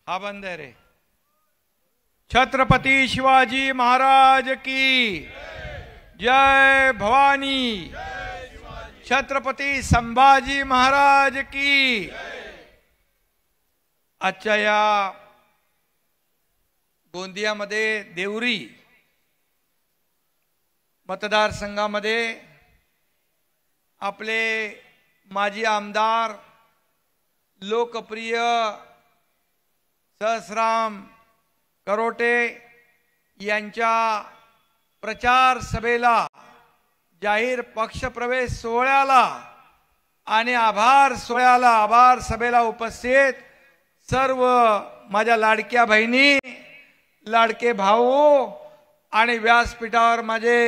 हा बंद आहे रे। छत्रपती शिवाजी महाराज की जय भवानी। छत्रपती संभाजी महाराज की। आजच्या या गोंदियामध्ये देवरी मतदारसंघामध्ये आपले माजी आमदार लोकप्रिय सहस्राम करोटे यांच्या प्रचार सभेला जाहीर पक्षप्रवेश सोहळ्याला आणि आभार सभेला उपस्थित सर्व माझ्या लाडक्या बहिणी लाडके भाऊ आणि व्यासपीठावर माझे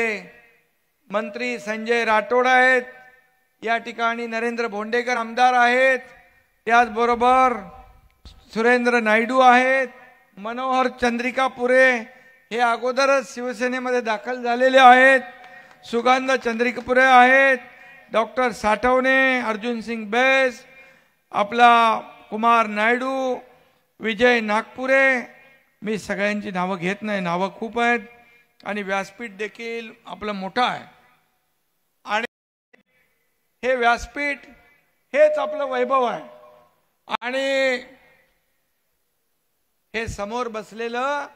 मंत्री संजय राठोड आहेत, या ठिकाणी नरेंद्र भोंडेकर आमदार आहेत, त्याचबरोबर सुरेंद्र नायडू आहेत, मनोहर चंद्रिकापुरे हे अगोदरच शिवसेनेमध्ये दाखल झालेले आहेत, सुगंध चंद्रिकापुरे आहेत, डॉक्टर साठवणे, अर्जुन सिंग बैस, आपला कुमार नायडू, विजय नागपुरे, मी सगळ्यांची नावं घेत नाही, नावं खूप आहेत आणि व्यासपीठ देखील आपलं मोठं आहे आणि हे व्यासपीठ हेच आपलं वैभव आहे आणि हे समोर बसलेलं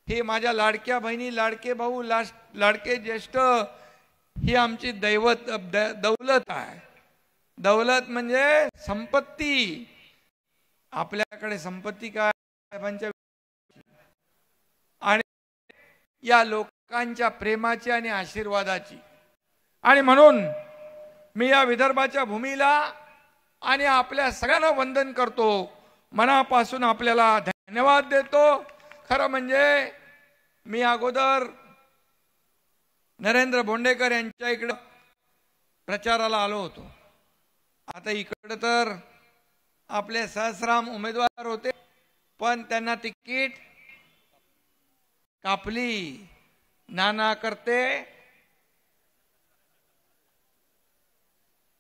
हे माझ्या लाडक्या बहिणी लाडके भाऊ लाडके ज्येष्ठ ही आमची दौलत आहे। दौलत म्हणजे संपत्ती। आपल्याकडे संपत्ती काय साहेबांच्या आणि या लोकांच्या प्रेमाची आणि आशीर्वादाची, आणि म्हणून मी या विदर्भाच्या भूमीला आणि आपल्या सगळ्यांना वंदन करतो, मनापासून आपल्याला धन्यवाद देतो। खरं म्हणजे मी अगोदर नरेंद्र भोंडेकर यांच्या इकडे प्रचाराला आलो होतो, आता इकडे तर आपले सहस्राम उमेदवार होते पण त्यांना तिकीट कापली। नाना करते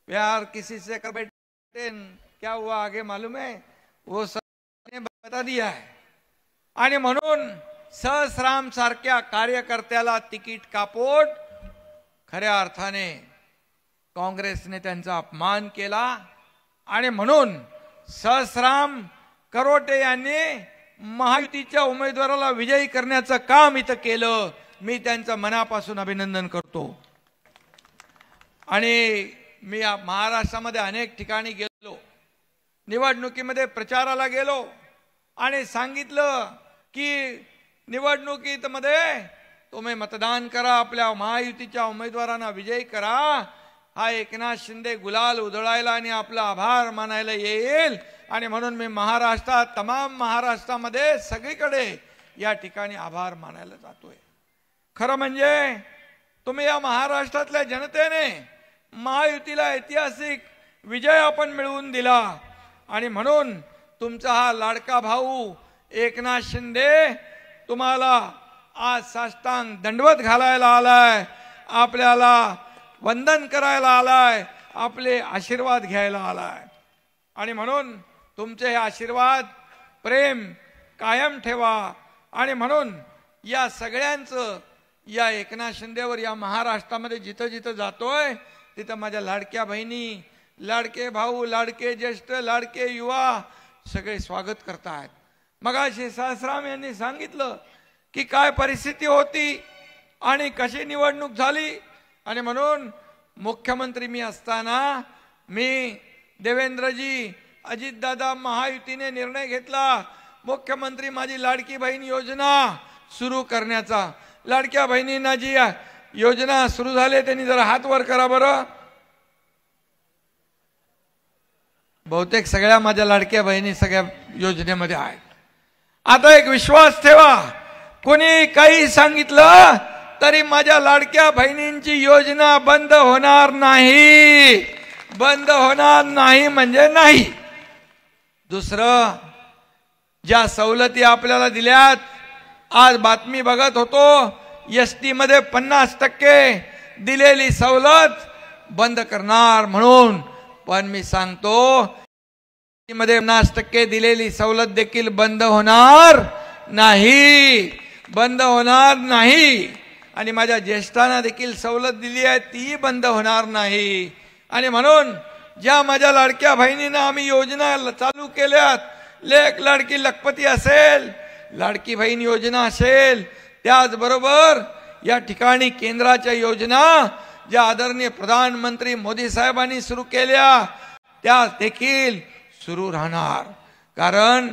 प्यार किसी से कर बैठे, क्या हुआ आगे मालूम है, वो सब ने बता दिया है। आणि म्हणून सहस्राम सारख्या कार्यकर्त्याला तिकीट कापून खऱ्या अर्थाने काँग्रेसने त्यांचा अपमान केला आणि म्हणून सहस्राम करोटे यांनी महायुतीच्या उमेदवाराला विजयी करण्याचं काम इथं केलं। मी त्यांचं मनापासून अभिनंदन करतो आणि मी महाराष्ट्रामध्ये अनेक ठिकाणी गेलो, निवडणुकीमध्ये प्रचाराला गेलो आणि सांगितलं की निवडणुकीमध्ये तुम्ही मतदान करा, आपल्या महायुतीच्या उमेदवारांना विजयी करा, हा एकनाथ शिंदे गुलाल उधळायला आणि आपला आभार मानायला येईल। आणि म्हणून मी महाराष्ट्रात तमाम महाराष्ट्रामध्ये सगळीकडे या ठिकाणी आभार मानायला जातोय। खरं म्हणजे तुम्ही या महाराष्ट्रातल्या जनतेने महायुतीला ऐतिहासिक विजय आपण मिळवून दिला आणि म्हणून तुमचा हा लाडका भाऊ एकनाथ शिंदे तुम्हाला आज साष्टांग दंडवत घालायला आलाय, आपल्याला वंदन करायला आलाय, आपले आशीर्वाद घ्यायला आलाय आणि म्हणून तुमचे हे आशीर्वाद प्रेम कायम ठेवा। आणि म्हणून या सगळ्यांचं या एकनाथ शिंदेवर या महाराष्ट्रामध्ये जिथं जिथं जातोय तिथं माझ्या लाडक्या बहिणी लाडके भाऊ लाडके ज्येष्ठ लाडके युवा सगळे स्वागत करतात। मगाशी सहस्राम यांनी सांगितलं की काय परिस्थिती होती आणि कशी निवडणूक झाली आणि म्हणून मुख्यमंत्री मी असताना मी देवेंद्रजी अजितदादा महायुतीने निर्णय घेतला, मुख्यमंत्री माझी लाडकी बहीण योजना सुरू करण्याचा। लाडक्या बहिणींना जी योजना सुरू झाली त्यांनी जरा हात वर करा बरं। बहुतेक सगळ्या माझ्या लाडक्या बहिणी सगळ्या योजनेमध्ये आहेत। आता एक विश्वास ठेवा, कोणी काही सांगितलं तरी माझ्या लाडक्या बहिणींची योजना बंद होणार नाही, बंद होणार नाही म्हणजे नाही। दुसरं, ज्या सवलती आपल्याला दिल्यात, आज बातमी बघत होतो एसटी मध्ये 50% दिलेली सवलत बंद करणार म्हणून, पण मी सांगतो मध्ये 50% दिलेली सवलत देखील बंद होणार नाही, बंद होणार नाही। आणि माझ्या ज्येष्ठांना देखील सवलत दिली आहे, ती बंद होणार नाही। आणि म्हणून ज्या माझ्या लाडक्या बहिणींना आम्ही योजना चालू केल्यात, लेक लाडकी लखपती असेल, लाडकी बहीण योजना असेल, त्याचबरोबर या ठिकाणी केंद्राच्या योजना ज्या आदरणीय प्रधानमंत्री मोदी साहेबांनी सुरू केल्या त्या देखील सुरू राहणार। कारण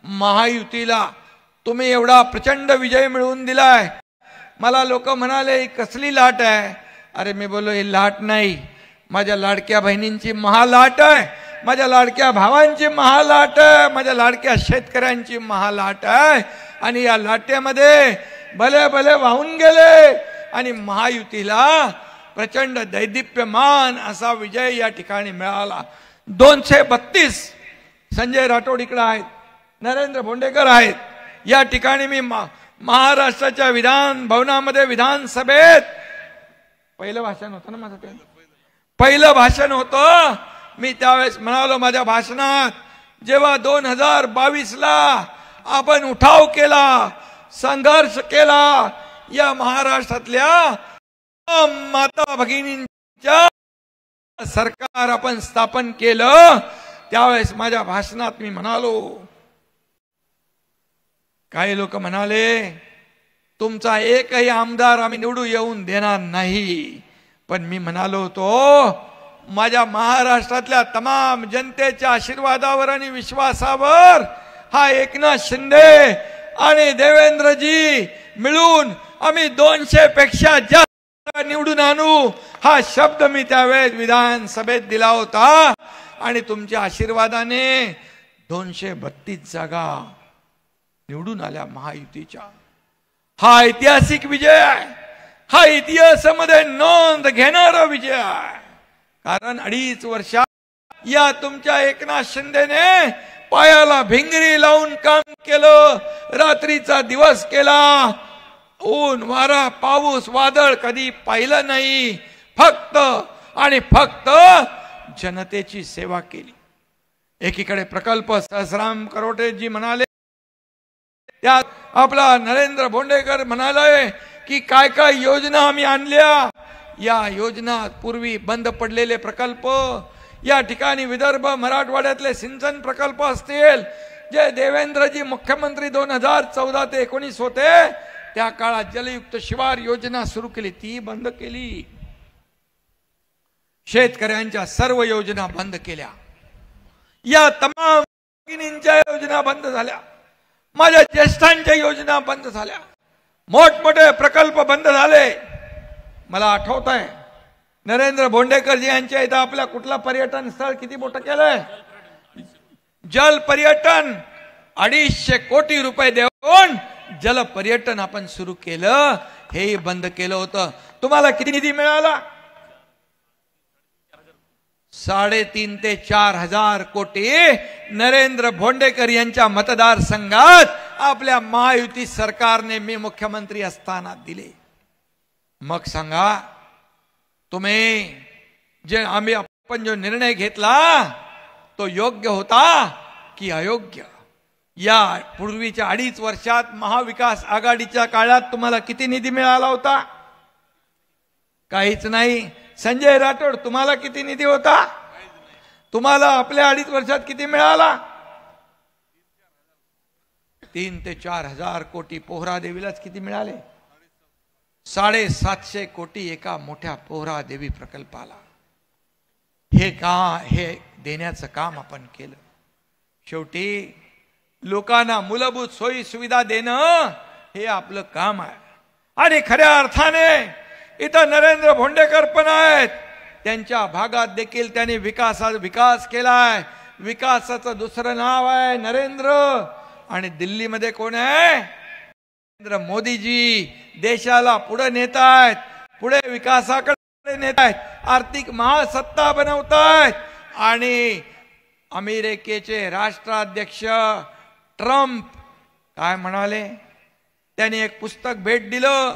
महायुतीला तुम्ही एवढा प्रचंड विजय मिळवून दिलाय। मला लोक म्हणाले ही कसली लाट आहे? अरे मी बोललो ही लाट नाही, माझ्या लाडक्या बहिणींची महालाट आहे, माझ्या लाडक्या भावांची महालाट आहे, माझ्या लाडक्या शेतकऱ्यांची महालाट आहे। आणि या लाटेमध्ये भले भले वाहून गेले आणि महायुतीला प्रचंड दैदिप्यमान असा विजय या ठिकाणी मिळाला। 232 संजय राठोड इकडे आहेत, नरेंद्र भोंडेकर आहेत। या ठिकाणी मी महाराष्ट्राच्या विधान भवनामध्ये विधानसभेत पहिलं भाषण होतं ना माझं, ते पहिलं भाषण होतं। मी त्यावेळेस म्हणालो माझ्या भाषणात, जेव्हा 2022ला आपण उठाव केला, संघर्ष केला, या महाराष्ट्रातल्या माता भगिनींच्या सरकार आपण स्थापन केलं, त्यावेळेस माझ्या भाषणात मी म्हणालो, काही लोक म्हणाले तुमचा एकही आमदार आम्ही निवडून येऊन देणार नाही, पण मी म्हणालो होतो माझ्या महाराष्ट्रातल्या तमाम जनतेच्या आशीर्वादावर आणि विश्वासावर हा एकनाथ शिंदे आणि देवेंद्रजी मिळून आम्ही 200 पेक्षा जास्त निवडून आणू, हा शब्द मी त्यावेळेस विधानसभेत दिला होता। आणि तुमच्या आशीर्वादाने 232 जागा निवडून आल्या महायुतीच्या। हा ऐतिहासिक विजय आहे, हा इतिहासामध्ये नोंद घेणारा विजय आहे। कारण 2.5 वर्षात या तुमच्या एकनाथ शिंदेने पायाला भिंगरी लावून काम केलं, रात्रीचा दिवस केला, ऊन वारा पाऊस वादळ कधी पाहिलं नाही, फक्त आणि फक्त जनतेची सेवा केली। एकीकडे प्रकल्प सहस्राम करोटेजी म्हणाले, त्यात आपला नरेंद्र भोंडेकर म्हणाले की काय काय योजना आम्ही आणल्या। या योजना पूर्वी बंद पडलेले प्रकल्प, या ठिकाणी विदर्भ मराठवाड्यातले सिंचन प्रकल्प असतील, जे देवेंद्रजी मुख्यमंत्री 2014 ते 19 होते, त्या काळात जलयुक्त शिवार योजना सुरू केली, ती बंद केली। शेतकऱ्यांच्या सर्व योजना बंद केल्या, या तमाम भगिनींच्या योजना बंद झाल्या, माझ्या ज्येष्ठांच्या योजना बंद झाल्या, मोठमोठे प्रकल्प बंद झाले। मला आठवत आहे नरेंद्र भोंडेकरजी यांच्या इथं आपल्या कुठला पर्यटन स्थळ किती मोठं केलंय, जल पर्यटन 250 कोटी रुपये देऊन जल पर्यटन आपण सुरू केलं, हेही बंद केलं होतं। तुम्हाला किती निधी मिळाला? 3.5 ते 4 हजार कोटी नरेंद्र भोंडेकर यांच्या मतदारसंघात आपल्या महायुती सरकारने मी मुख्यमंत्री असताना दिले। मग सांगा तुम्ही जे आपण जो निर्णय घेतला तो योग्य होता की अयोग्य? या पूर्वीच्या 2.5 वर्षात महाविकास आघाडीच्या काळात तुम्हाला किती निधी मिळाला होता? काहीच नाही। संजय राठोड तुम्हाला किती निधी होता? तुम्हाला आपल्या 2.5 वर्षात किती मिळाला? 3 ते 4 हजार कोटी। पोहरा देवीलाच किती मिळाले? 750 कोटी एका मोठ्या पोहरा देवी प्रकल्पाला। हे देण्याचं काम आपण केलं। शेवटी लोकांना मूलभूत सोयी सुविधा देणं हे आपलं काम आहे। आणि खऱ्या अर्थाने इथं नरेंद्र भोंडेकर पण आहेत, त्यांच्या भागात देखील त्यांनी विकास केलाय। विकासाचं दुसरं नाव आहे नरेंद्र। आणि दिल्लीमध्ये कोण आहे? नरेंद्र मोदीजी देशाला पुढे नेतायत, पुढे विकासाकडे नेतायत, आर्थिक महासत्ता बनवतायत। आणि अमेरिकेचे राष्ट्राध्यक्ष ट्रम्प काय म्हणाले? त्यांनी एक पुस्तक भेट दिलं,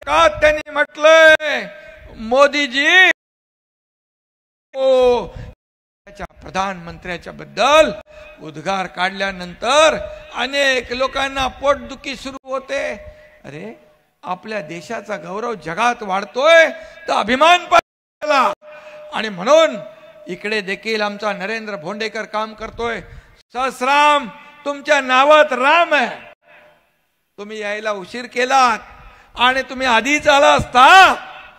का त्यांनी म्हटलंय मोदीजी देशाच्या प्रधानमंत्र्याच्या बद्दल उद्गार काढल्यानंतर अनेक लोकांना पोटदुखी सुरू होते. अरे आपल्या देशाचा गौरव जगात वाढतोय तर अभिमान पाहिजे. आणि म्हणून इकडे देखील आमचा नरेंद्र भोंडेकर काम करतोय. सहस्राम तुमच्या नावात राम आहे. तुम्ही यायला उशीर केलात आणि तुम्ही आधीच आला असता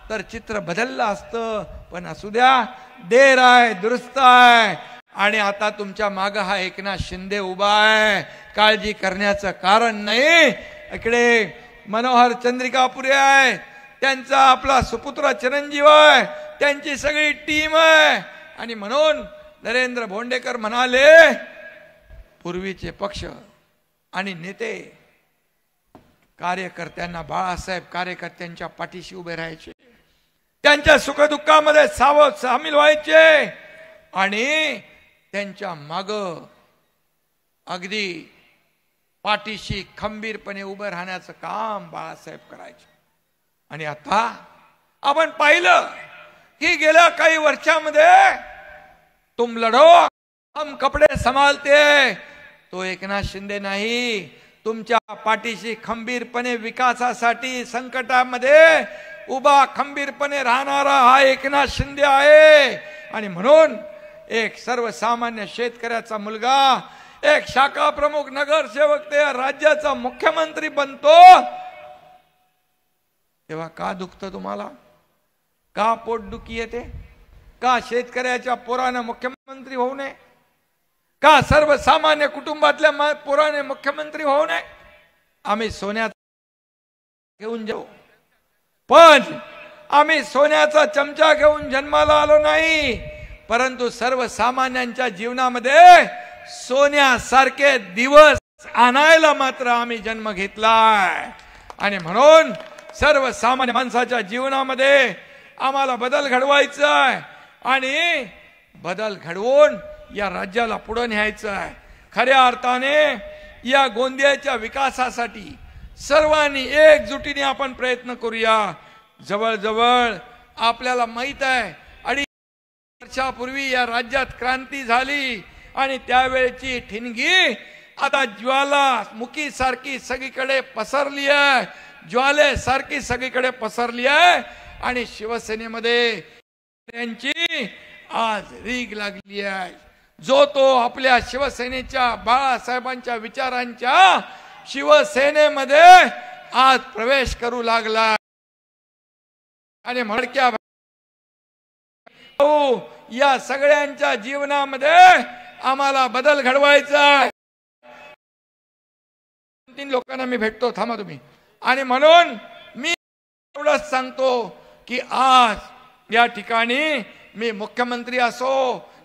तर चित्र बदललं असतं. पण असू द्या, देर आहे दुरुस्त आहे. आणि आता तुमच्या माग हा एकनाथ शिंदे उभा आहे. काळजी करण्याचं कारण नाही. इकडे मनोहर चंद्रिकापुरे आहे, त्यांचा आपला सुपुत्र चिरंजीव आहे, त्यांची सगळी टीम आहे. आणि म्हणून नरेंद्र भोंडेकर म्हणाले, पूर्वीचे पक्ष आणि नेते कार्यकर्त्यांना, बाळासाहेब कार्यकर्त्यांच्या पाठीशी उभे राहायचे, त्यांच्या सुखदुःखामध्ये सामील व्हायचे आणि त्यांच्या माग अगदी पाठीशी खंबीरपणे उभे राहण्याचं काम बाळासाहेब करायचे. आणि आता आपण पाहिलं की गेल्या काही वर्षामध्ये तुम लढो हम कपडे संभालते तो एकनाथ शिंदे नाही, तुमच्या पाठीशी खंबीरपणे विकासासाठी संकटामध्ये उभा खंबीरपणे राहणारा हा एकनाथ शिंदे आहे. आणि म्हणून एक सर्वसामान्य शेतकऱ्याचा मुलगा, एक शाखा प्रमुख नगरसेवक ते राज्याचा मुख्यमंत्री बनतो तेव्हा का दुखतं तुम्हाला? का पोटदुखी येते? का शेतकऱ्याच्या पोराने मुख्यमंत्री होऊ नये? का सर्वसामान्य कुटुंबातल्या पोराने मुख्यमंत्री होऊ नये? आम्ही सोन्यात घेऊन जाऊ, पण आम्ही सोन्याचा चमचा घेऊन जन्माला आलो नाही, परंतु सर्वसामान्यांच्या जीवनामध्ये सोन्यासारखे दिवस आणायला मात्र आम्ही जन्म घेतलाय. आणि म्हणून सर्वसामान्य माणसाच्या जीवनामध्ये आम्हाला बदल घडवायचा आहे आणि बदल घडवून या राज्याला पुढे न्यायचं आहे. खऱ्या अर्थाने या गोंदियाच्या विकासासाठी सर्वांनी एकजुटीने आपण प्रयत्न करूया. जवळजवळ आपल्याला माहित आहे 2.5 वर्षापूर्वी या राज्यात क्रांती झाली आणि त्यावेळची ठिणगी आता ज्वालामुखी सारखी सगळीकडे पसरली आहे, ज्वालेसारखी सगळीकडे पसरली आहे. आणि शिवसेनेमध्ये त्यांची आज रीग लागली आहे. जो तो आपल्या शिवसेनेच्या बाळासाहेबांच्या विचारांच्या शिवसेनेमध्ये आज प्रवेश करू लागला. आणि मडक्या या सगळ्यांच्या जीवनामध्ये आम्हाला बदल घडवायचा आहे. 3 लोकांना मी भेटतो, थांबा तुम्ही. आणि म्हणून मी एवढंच सांगतो की आज या ठिकाणी मी मुख्यमंत्री असो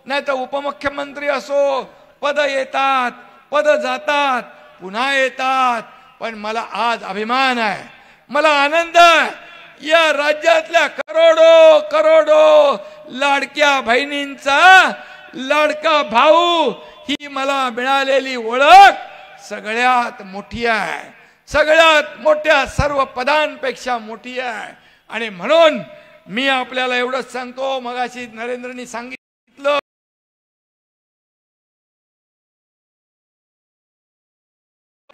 नाही तर उपमुख्यमंत्री असो, पद येतात, पद जातात, पुन्हा येतात, पण मला आज अभिमान आहे, मला आनंद आहे. या राज्यातल्या करोडो करोडो लाडक्या बहिणींचा लाडका भाऊ ही मला मिळालेली ओळख सगळ्यात मोठी आहे, सगळ्यात मोठ्या सर्व पदांपेक्षा मोठी आहे. आणि म्हणून मी आपल्याला एवढंच सांगतो, मगाशी नरेंद्रनी सांगितलं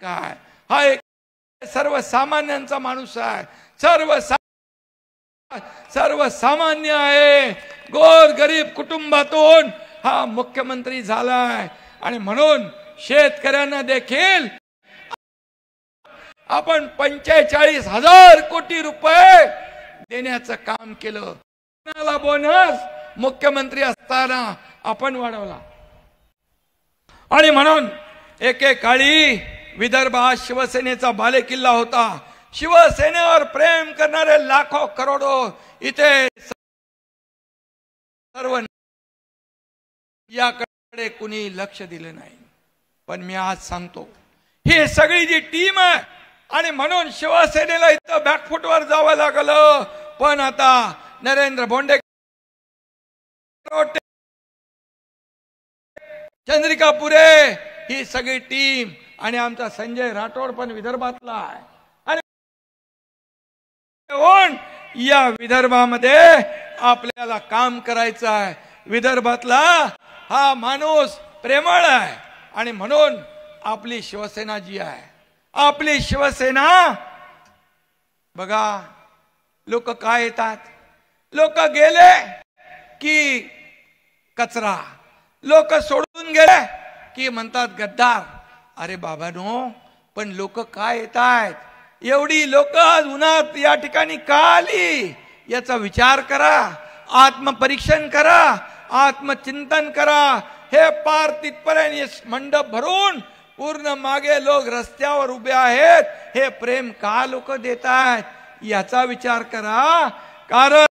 काय, हा एक सर्वसामान्यांचा माणूस आहे, सर्वसामान्य आहे, गोर गरीब कुटुंबातून हा मुख्यमंत्री झालाय. आणि म्हणून शेतकऱ्यांना देखील आपण 45,000 कोटी रुपये देण्याचं काम केलं. बोनस मुख्यमंत्री असताना आपण वाढवला. आणि म्हणून एकेकाळी विदर्भ हा शिवसेनेचा बालेकिल्ला होता. शिवसेनेवर प्रेम करणारे लाखो करोडो इथे सर्व याकडे कुणी लक्ष दिले नाही. पण मी आज सांगतो, ही सगळी जी टीम आहे आणि म्हणून शिवसेनेला इथं बॅकफुटवर जावं लागलं. पण आता नरेंद्र भोंडेकर, चंद्रिकापुरे ही सगळी टीम आणि आमचा संजय राठोड पण विदर्भातला आहे. आणि या विदर्भामध्ये आपल्याला काम करायचं आहे. विदर्भातला हा माणूस प्रेमळ आहे आणि म्हणून आपली शिवसेना जी आहे, आपली शिवसेना बघा, लोक काय येतात, लोक गेले की कचरा, लोक सोडून गेले की म्हणतात गद्दार. अरे बाबांनो, पण लोक काय येतात, एवढी लोक आज उन्हात या ठिकाणी का आली याचा विचार करा, आत्मपरीक्षण करा, आत्मचिंतन करा. हे पार तिथपर्यंत मंडप भरून पूर्ण मागे लोक रस्त्यावर उभे आहेत. हे प्रेम का लोक देत आहेत याचा विचार करा. कारण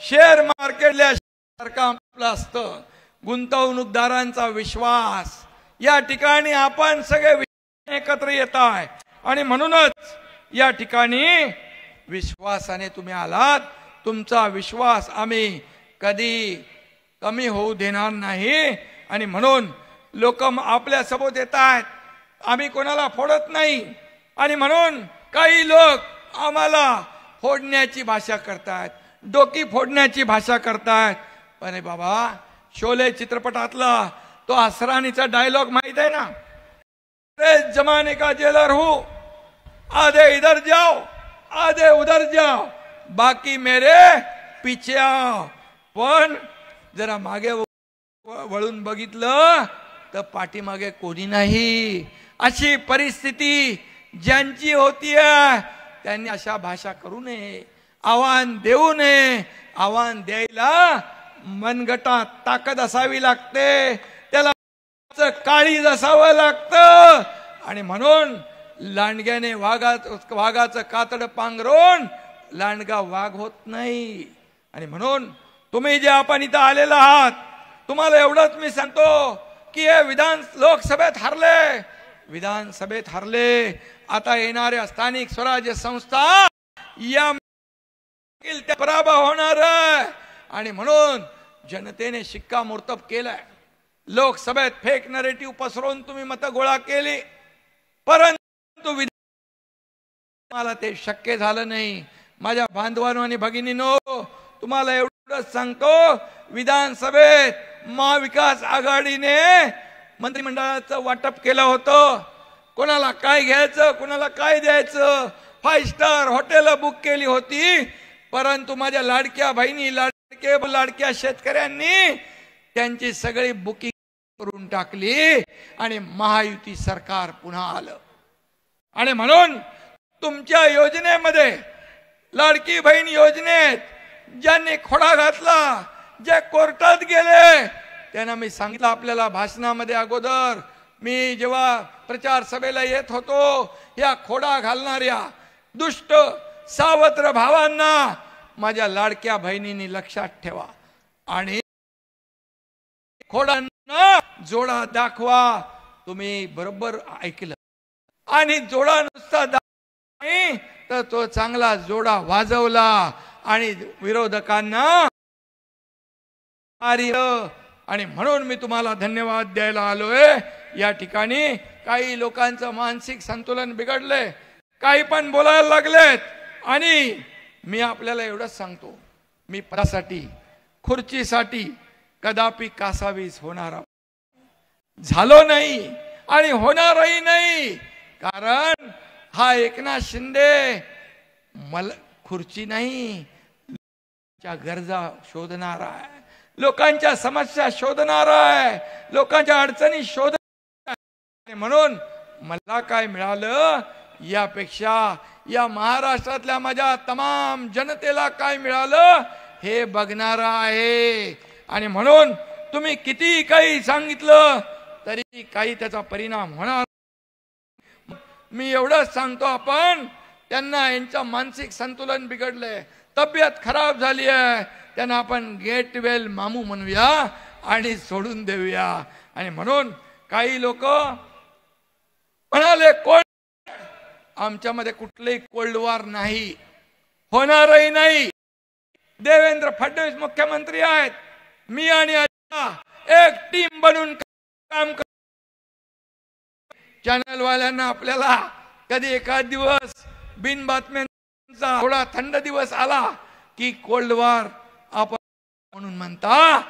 शेअर मार्केटला सारखं आपलं असतं, गुंतवणूकदारांचा विश्वास, या ठिकाणी आपण सगळे एकत्र येत आहे आणि म्हणूनच या ठिकाणी विश्वासाने तुम्ही आलात. तुमचा विश्वास आम्ही कधी कमी होऊ देणार नाही आणि म्हणून लोक आपल्या सोबत येत आहेत. आम्ही कोणाला फोडत नाही आणि म्हणून काही लोक आम्हाला फोडण्याची भाषा करतात, डोकी फोडण्याची भाषा करतात. अरे बाबा, शोले चित्रपटातला तो असरानीचा डायलॉग माहित आहे ना, अरे जमाने का जेलर हूं, आधे इधर जाओ आधे उधर जाओ, बाकी मेरे पीछे आओ. पण जरा मागे वळून बघितलं तर पाठीमागे कोणी नाही. अशी परिस्थिती ज्यांची होतीये त्यांनी अशा भाषा करू नये, आव्हान देऊ नये. आव्हान द्यायला मनगटात ताकद असावी लागते, त्याला काळीज असावं लागतं आणि म्हणून लांडग्याने वाघाचं कातड पांघरून लांडगा वाघ होत नाही. आणि म्हणून तुम्ही जे आपण इथं आलेला आहात, तुम्हाला एवढंच मी सांगतो की हे लोकसभेत हरले, विधानसभेत हरले, आता येणाऱ्या स्थानिक स्वराज्य संस्था या पराभव होणार आहे आणि म्हणून जनतेने शिक्कामोर्तब केलाय. लोकसभेत फेक नरेटिव्ह पसरवून तुम्ही मतं गोळा केली, परंतु मला ते शक्य झालं नाही. माझ्या बांधवांनो आणि भगिनींनो, तुम्हाला एवढंच सांगतो, विधानसभेत महाविकास आघाडीने मंत्रिमंडळाचं वाटप केलं होतं. कोणाला काय घ्यायचं, कोणाला काय द्यायचं, 5 स्टार हॉटेल बुक केली होती. परंतु माझ्या लाडक्या बहिणी, लाडक्या शेतकऱ्यांनी त्यांची सगळी बुकिंग करून टाकली आणि महायुती सरकार पुन्हा आलं. आणि म्हणून तुमच्या योजनेमध्ये, लाडकी बहीण योजनेत ज्यांनी खोडा घातला, जे कोर्टात गेले, त्यांना मी सांगितलं आपल्याला भाषणामध्ये अगोदर, मी जेव्हा प्रचार सभेला येत होतो, या खोडा घालणाऱ्या दुष्ट सावत्र भावांना माझ्या लाडक्या बहिणींनी लक्षात ठेवा आणि खोडांना जोडा दाखवा. तुम्ही बरोबर ऐकलं आणि जोडा नुसता नाही तर तो चांगला जोडा वाजवला आणि विरोधकांना आणि म्हणून मी तुम्हाला धन्यवाद द्यायला आलोय. या ठिकाणी काही लोकांचं मानसिक संतुलन बिघडले, काही पण बोलायला लागलेत आणि मी आपल्याला एवढंच सांगतो, मी पदासाठी, खुर्चीसाठी कदापि कासावीस होणार झालो नाही आणि होणारही नाही. कारण हा एकनाथ शिंदे मला खुर्ची नाही, लोकांच्या गरजा शोधणारा आहे, लोकांच्या समस्या शोधणारा आहे, लोकांच्या अडचणी शोधणारा आहे. म्हणून मला काय मिळालं यापेक्षा या महाराष्ट्रातल्या माझ्या तमाम जनतेला काय मिळालं हे बघणारा आहे. आणि म्हणून तुम्ही किती काही सांगितलं तरी काही त्याचा परिणाम होणार. मी एवढंच सांगतो, आपण त्यांना यांचं मानसिक संतुलन बिघडलंय, तब्येत खराब झाली आहे, त्यांना आपण गेट वेल मामू म्हणूया आणि सोडून देऊया. आणि म्हणून काही लोक म्हणाले कोल्ड, आमच्यामध्ये कुठलेही कोल्ड वॉर नाही, होणारही नाही. देवेंद्र फडणवीस मुख्यमंत्री आहेत, मी आणि एक टीम बनून काम कर. चॅनल वाल्यांना आपल्याला कधी एखाद दिवस बिन बातम्यांचा थोडा थंड दिवस आला की कोल्ड वॉर आपण म्हणून म्हणता,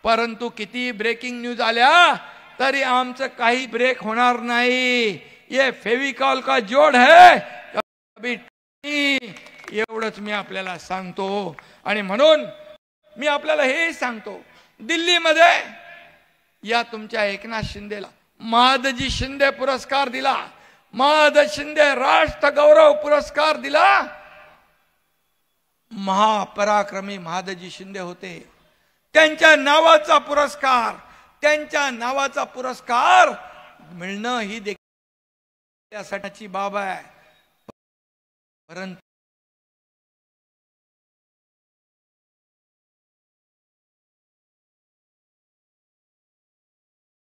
परंतु किती ब्रेकिंग न्यूज आल्या तरी आमचं काही ब्रेक होणार नाही. ये फेविकॉल का जोड है कभी एवढंच मी आपल्याला सांगतो. आणि म्हणून मी आपल्याला हे सांगतो, दिल्लीमध्ये या तुमच्या एकनाथ शिंदेला महादजी शिंदे पुरस्कार दिला, महादजी शिंदे राष्ट्र गौरव पुरस्कार दिला. महापराक्रमी महादजी शिंदे होते, त्यांच्या नावाचा पुरस्कार मिळणं ही देखील त्यासाठी बाब आहे. परंतु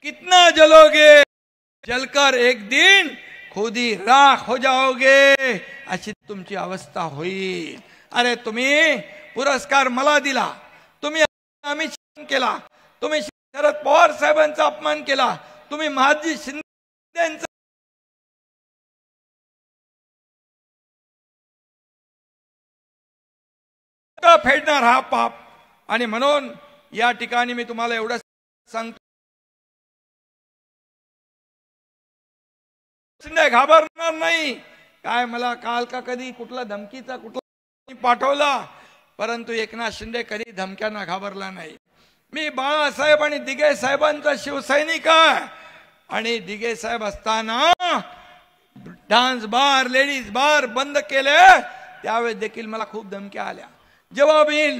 कितना जलोगे, जलकर एक दिन खुद ही राख हो जाओगे, अशी तुमची अवस्था होईल. अरे तुम्ही पुरस्कार मला दिला, तुम्ही अमित शहा केला, तुम्ही शरद पवार साहेबांचा अपमान केला, तुम्ही महादजी शिंदेचा फेडणार हा पाप. आणि म्हणून या ठिकाणी मी तुम्हाला एवढं सांगतो, शिंदे घाबरणार नाही. काय मला काल का कधी कुठला धमकीचा कुठला पाठवला, परंतु एकनाथ शिंदे कधी धमक्यांना घाबरला नाही. मी बाळासाहेब आणि दिघे साहेबांचा शिवसैनिक आहे. आणि दिघे साहेब असताना डान्स बार, लेडीज बार बंद केले, त्यावेळेस देखील मला खूप धमक्या आल्या. जेव्हा मी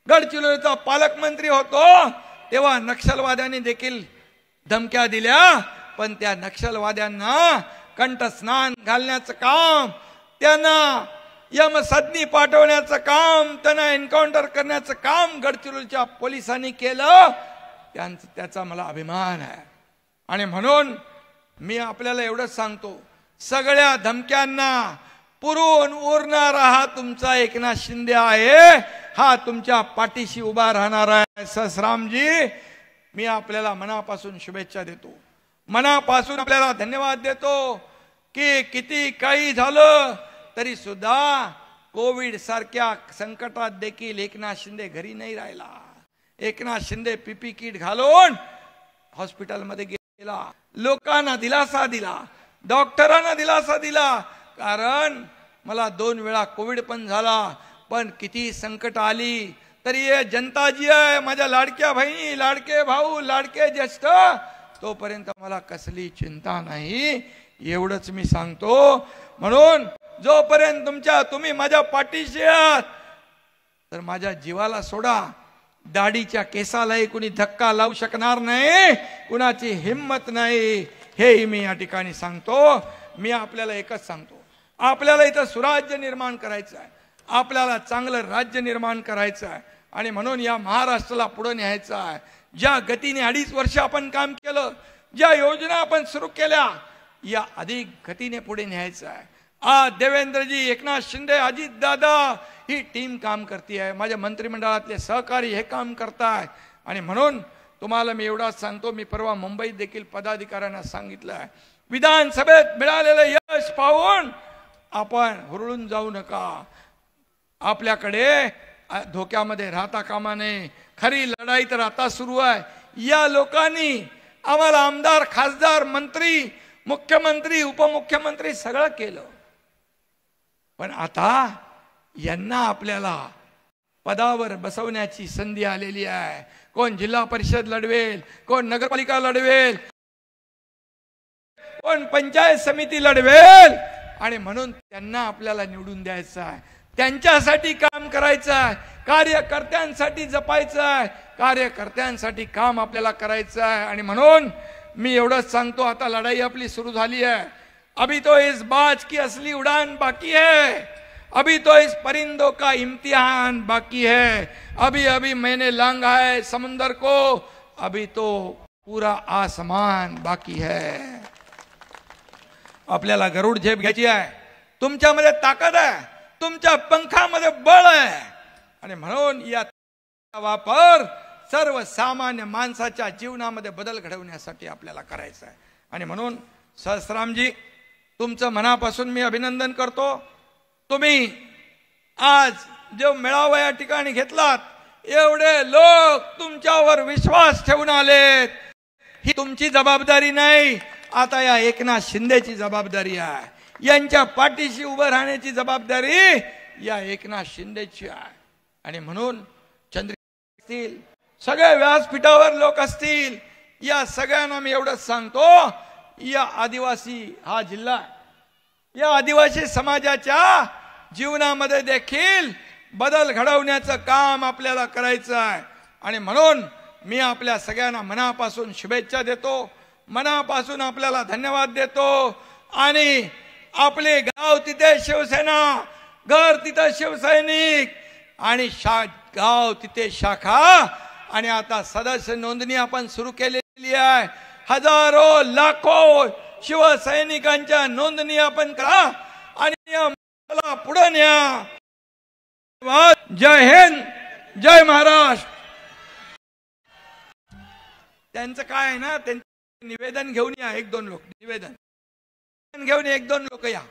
गडचिरोलीचा पालकमंत्री होतो तेव्हा नक्षलवाद्यांनी देखील धमक्या दिल्या. पण त्या नक्षलवाद्यांना कंठस्नान घालण्याचं काम, त्यांना यमसदनी पाठवण्याचं काम, त्यांना एन्काउंटर करण्याचं काम गडचिरोलीच्या पोलिसांनी केलं. त्याचा मला अभिमान आहे. आणि म्हणून मी आपल्याला एवढंच सांगतो, सगळ्या धमक्यांना पुरून उरणारा हा तुमचा एकनाथ शिंदे आहे. हा तुमच्या पाठीशी उभा राहणार आहे. सहस्रामजी, मी आपल्याला मनापासून शुभेच्छा देतो, मनापासून आपल्याला धन्यवाद देतो की किती काही झालं तरी सुद्धा कोविड सारख्या संकटात देखील एकनाथ शिंदे घरी नाही राहिला. एकनाथ शिंदे पीपी किट घालून हॉस्पिटलमध्ये गेला, लोकांना दिलासा दिला, डॉक्टरांना दिलासा दिला. कारण मला 2 वेळा कोविड पण झाला, पण किती संकट आली तरी ये जनता जी आहे, माझ्या लाडक्या बहिणी, लाडके भाऊ, लाडके ज्येष्ठ, तोपर्यंत मला कसली चिंता नाही. एवढंच मी सांगतो. म्हणून जोपर्यंत तुम्ही माझ्या पाठीशी आहात तर माझ्या जीवाला सोडा, दाढीच्या केसालाही कुणी धक्का लावू शकणार नाही, कुणाची हिम्मत नाही. हेही मी या ठिकाणी सांगतो. मी आपल्याला एकच सांगतो, आपल्याला इथं सुराज्य निर्माण करायचं आहे, आपल्याला चांगलं राज्य निर्माण करायचं आहे. आणि म्हणून या महाराष्ट्राला पुढे न्यायचं आहे. ज्या गतीने 2.5 वर्ष आपण काम केलं, ज्या योजना आपण सुरू केल्या, या अधिक गतीने पुढे न्यायचं आहे. आज देवेंद्रजी, एकनाथ शिंदे, अजित दादा ही टीम काम करते आहे, माझ्या मंत्रिमंडळातले सहकारी हे काम करताय. आणि म्हणून तुम्हाला मी एवढाच सांगतो, मी परवा मुंबईत देखील पदाधिकाऱ्यांना सांगितलं आहे, विधानसभेत मिळालेलं यश पाहून आपण हुरळून जाऊ नका. आपल्याकडे धोक्यामध्ये राहता कामा नये. खरी लढाई तर आता सुरू आहे. या लोकांनी आम्हाला आमदार, खासदार, मंत्री, मुख्यमंत्री, उपमुख्यमंत्री सगळं केलं, पण आता यांना आपल्याला पदावर बसवण्याची संधी आलेली आहे. कोण जिल्हा परिषद लढवेल, कोण नगरपालिका लढवेल, कोण पंचायत समिती लढवेल. आणि म्हणून त्यांना आपल्याला निवडून द्यायचं आहे, त्यांच्यासाठी काम करायचं आहे, कार्यकर्त्यांसाठी जपायचं आहे, कार्यकर्त्यांसाठी काम आपल्याला करायचं आहे. आणि म्हणून मी एवढंच सांगतो, आता लढाई आपली सुरू झाली है. अभी तो इस बाज की असली उड़ान बाकी है, अभी तो इस परिंदों का इम्तिहान बाकी है. अभी अभी मैंने लांघा है समुंदर को, अभी तो पूरा आसमान बाकी है. आपल्याला गरुड झेप घ्यायची आहे. तुमच्यामध्ये ताकद आहे, तुमच्या पंखामध्ये बळ आहे. आणि म्हणून या वापर सर्वसामान्य माणसाच्या जीवनामध्ये बदल घडवण्यासाठी आपल्याला करायचा आहे. आणि म्हणून सहस्रामजी, तुमचं मनापासून मी अभिनंदन करतो. तुम्ही आज जो मेळावा या ठिकाणी घेतलात, एवढे लोक तुमच्यावर विश्वास ठेवून आलेत, ही तुमची जबाबदारी नाही, आता या एकनाथ शिंदेची जबाबदारी आहे. यांच्या पाठीशी उभं राहण्याची जबाबदारी या एकनाथ शिंदेची आहे. आणि म्हणून चंद्रशेखर सगळे व्यासपीठावर लोक असतील, या सगळ्यांना मी एवढंच सांगतो, या आदिवासी हा जिल्हा, या आदिवासी समाजाच्या जीवनामध्ये देखील बदल घडवण्याचं काम आपल्याला करायचं आहे. आणि म्हणून मी आपल्या सगळ्यांना मनापासून शुभेच्छा देतो, मनापासून आपल्याला धन्यवाद देतो. आणि आपले गाव तिथे शिवसेना, घर तिथे शिवसैनिक, आणि गाव तिथे शाखा. आणि आता सदस्य नोंदणी आपण सुरू केलेली आहे. हजारो लाखो शिवसैनिकांच्या नोंदणी आपण करा आणि पुढे न्या. जय हिंद, जय महाराष्ट्र. त्यांचं काय आहे ना, त्यांचं निवेदन घेऊन या, एक दोन लोक निवेदन घेऊन, एक दोन लोक या.